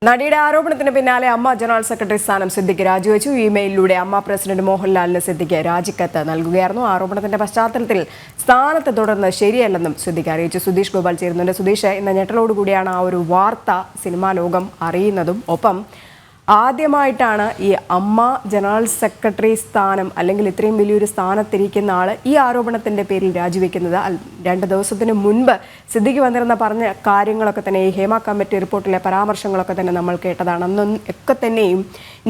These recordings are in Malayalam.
നടിയുടെ ആരോപണത്തിന് പിന്നാലെ അമ്മ ജനറൽ സെക്രട്ടറി സ്ഥാനം സിദ്ദിഖ് രാജിവെച്ചു. ഇമെയിലിലൂടെ അമ്മ പ്രസിഡന്റ് മോഹൻലാലിന് സിദ്ദിഖ് രാജിക്കത്ത് നൽകുകയായിരുന്നു. ആരോപണത്തിന്റെ പശ്ചാത്തലത്തിൽ സ്ഥാനത്ത് തുടർന്ന് ശരിയല്ലെന്നും സിദ്ദിഖ് അറിയിച്ചു. സുധീഷ് ഗോപാൽ ചേരുന്നുണ്ട്. സുധീഷ്, ഇന്ന് ഞെട്ടലോടുകൂടിയാണ് ആ ഒരു വാർത്ത സിനിമാ ലോകം അറിയുന്നതും. ഒപ്പം ആദ്യമായിട്ടാണ് ഈ അമ്മ ജനറൽ സെക്രട്ടറി സ്ഥാനം അല്ലെങ്കിൽ ഇത്രയും വലിയൊരു സ്ഥാനത്തിരിക്കുന്ന ആള് ഈ ആരോപണത്തിന്റെ പേരിൽ രാജിവെക്കുന്നത്. 2 ദിവസത്തിന് മുൻപ് സിദ്ദിഖ് വന്നിരുന്ന പറഞ്ഞ കാര്യങ്ങളൊക്കെ തന്നെ, ഈ ഹേമ കമ്മിറ്റി റിപ്പോർട്ടിലെ പരാമർശങ്ങളൊക്കെ തന്നെ നമ്മൾ കേട്ടതാണ്. അന്നൊക്കെ തന്നെയും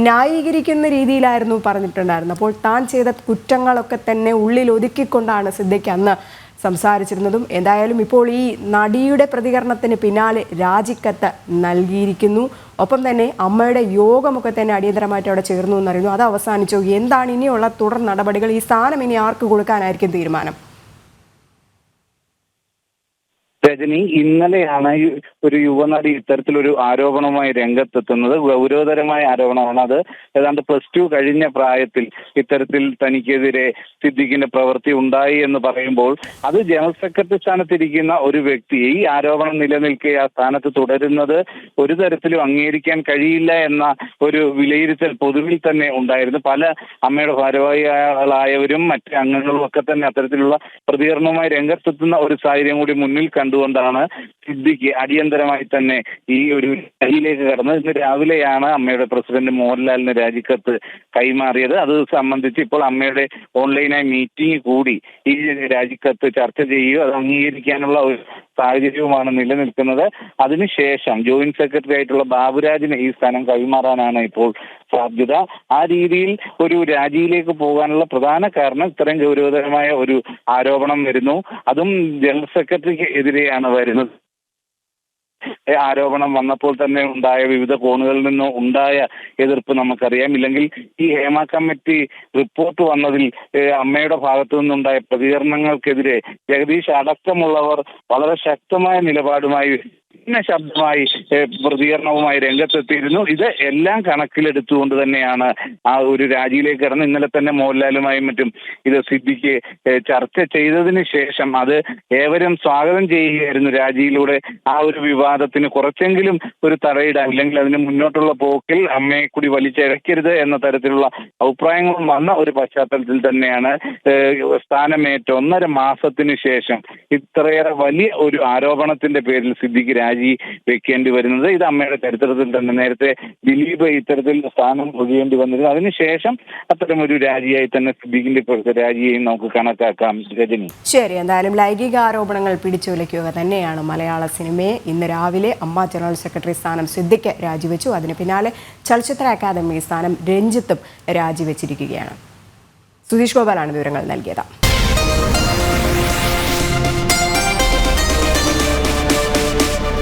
ന്യായീകരിക്കുന്ന രീതിയിലായിരുന്നു പറഞ്ഞിട്ടുണ്ടായിരുന്നത്. അപ്പോൾ താൻ ചെയ്ത കുറ്റങ്ങളൊക്കെ തന്നെ ഉള്ളിൽ ഒതുക്കിക്കൊണ്ടാണ് സിദ്ദിഖ് അന്ന് സംസാരിച്ചിരുന്നതും. എന്തായാലും ഇപ്പോൾ ഈ നടിയുടെ പ്രതികരണത്തിന് പിന്നാലെ രാജിക്കത്ത് നൽകിയിരിക്കുന്നു. ഒപ്പം തന്നെ അമ്മയുടെ യോഗമൊക്കെ തന്നെ അടിയന്തരമായിട്ട് അവിടെ ചേർന്നു എന്നറിയുന്നു. അത് അവസാനിച്ചു. എന്താണ് ഇനിയുള്ള തുടർ നടപടികൾ? ഈ സ്ഥാനം ഇനി ആർക്ക് കൊടുക്കാനായിരിക്കും തീരുമാനം? രജനി, ഇന്നലെയാണ് ഒരു യുവനടി ഇത്തരത്തിലൊരു ആരോപണവുമായി രംഗത്തെത്തുന്നത്. ഗൗരവതരമായ ആരോപണമാണ് അത്. ഏതാണ്ട് +2 കഴിഞ്ഞ പ്രായത്തിൽ ഇത്തരത്തിൽ തനിക്കെതിരെ സിദ്ദിഖിന്റെ പ്രവൃത്തി ഉണ്ടായി എന്ന് പറയുമ്പോൾ അത് ജനറൽ സെക്രട്ടറി സ്ഥാനത്തിരിക്കുന്ന ഒരു വ്യക്തി ഈ ആരോപണം നിലനിൽക്കെ ആ സ്ഥാനത്ത് തുടരുന്നത് ഒരു തരത്തിലും അംഗീകരിക്കാൻ കഴിയില്ല എന്ന ഒരു വിലയിരുത്തൽ പൊതുവിൽ തന്നെ ഉണ്ടായിരുന്നു. പല അമ്മയുടെ ഭാരവാഹികളായവരും മറ്റ് അംഗങ്ങളും ഒക്കെ തന്നെ അത്തരത്തിലുള്ള പ്രതികരണവുമായി രംഗത്തെത്തുന്ന ഒരു സാഹചര്യം കൂടി മുന്നിൽ കണ്ടുകൊണ്ടാണ് സിദ്ദിഖ് അടിയന്തരമായി തന്നെ ഈ ഒരു രാജിയിലേക്ക് കടന്നത്. ഇന്ന് രാവിലെയാണ് അമ്മയുടെ പ്രസിഡന്റ് മോഹൻലാലിന് രാജിക്കത്ത് കൈമാറിയത്. അത് സംബന്ധിച്ച് ഇപ്പോൾ അമ്മയുടെ ഓൺലൈനായി മീറ്റിംഗ് കൂടി ഈ രാജിക്കത്ത് ചർച്ച ചെയ്യുകയോ അത് അംഗീകരിക്കാനുള്ള ഒരു സാഹചര്യവുമാണ് നിലനിൽക്കുന്നത്. അതിനുശേഷം ജോയിന്റ് സെക്രട്ടറി ആയിട്ടുള്ള ബാബുരാജിന് ഈ സ്ഥാനം കൈമാറാനാണ് ഇപ്പോൾ സാധ്യത. ആ രീതിയിൽ ഒരു രാജിയിലേക്ക് പോകാനുള്ള പ്രധാന കാരണം ഇത്രയും ഗൗരവതരമായ ഒരു ആരോപണം വരുന്നു. അതും ജനറൽ സെക്രട്ടറിക്ക് എതിരെയാണ് വരുന്നത്. ആരോപണം വന്നപ്പോൾ തന്നെ ഉണ്ടായ വിവിധ കോണുകളിൽ നിന്നും ഉണ്ടായ എതിർപ്പ് നമുക്കറിയാം. ഇല്ലെങ്കിൽ ഈ ഹേമ കമ്മിറ്റി റിപ്പോർട്ട് വന്നതിൽ അമ്മയുടെ ഭാഗത്തു നിന്നുണ്ടായ പ്രതികരണങ്ങൾക്കെതിരെ ജഗദീഷ് അടക്കമുള്ളവർ വളരെ ശക്തമായ നിലപാടുമായി ശബ്ദമായി പ്രതികരണവുമായി രംഗത്തെത്തിയിരുന്നു. ഇത് എല്ലാം കണക്കിലെടുത്തുകൊണ്ട് തന്നെയാണ് ആ ഒരു രാജിയിലേക്ക് കടന്ന് ഇന്നലെ തന്നെ മോഹൻലാലുമായും മറ്റും ഇത് സിദ്ദിഖ് ചർച്ച ചെയ്തതിന് ശേഷം അത് ഏവരും സ്വാഗതം ചെയ്യുകയായിരുന്നു. രാജിയിലൂടെ ആ ഒരു വിവാദത്തിന് കുറച്ചെങ്കിലും ഒരു തടയിടാൻ, അല്ലെങ്കിൽ അതിന് മുന്നോട്ടുള്ള പോക്കിൽ അമ്മയെ കൂടി വലിച്ചിഴക്കരുത് എന്ന തരത്തിലുള്ള അഭിപ്രായങ്ങളും വന്ന ഒരു പശ്ചാത്തലത്തിൽ തന്നെയാണ് സ്ഥാനമേറ്റ 1.5 മാസത്തിന് ശേഷം ഇത്രയേറെ വലിയ ഒരു ആരോപണത്തിന്റെ പേരിൽ സിദ്ദിഖ് രാജി വെക്കേണ്ടി വരുന്നത്. ഇത് അമ്മയുടെ ചരിത്രത്തിൽ തന്നെ നേരത്തെ ദിലീപ് ഇത്തരത്തിൽ സ്ഥാനം ഒഴിയേണ്ടി വന്നിരുന്നു. അതിനുശേഷം അത്തരമൊരു രാജിയായി തന്നെ സിദ്ദിഖിന്റെ രാജിയെയും നമുക്ക് കണക്കാക്കാം. രജനി, ശരി. എന്തായാലും ലൈംഗിക ആരോപണങ്ങൾ പിടിച്ചുലയ്ക്കുക തന്നെയാണ് മലയാള സിനിമയെ. ഇന്ന് രാവിലെ അമ്മ ജനറൽ സെക്രട്ടറി സ്ഥാനം സിദ്ദിഖ് രാജിവെച്ചു. അതിന് പിന്നാലെ ചലച്ചിത്ര അക്കാദമി സ്ഥാനം രഞ്ജിത്തും രാജിവെച്ചിരിക്കുകയാണ്. സുധീഷ് ഗോപാലാണ് വിവരങ്ങൾ നൽകിയത്.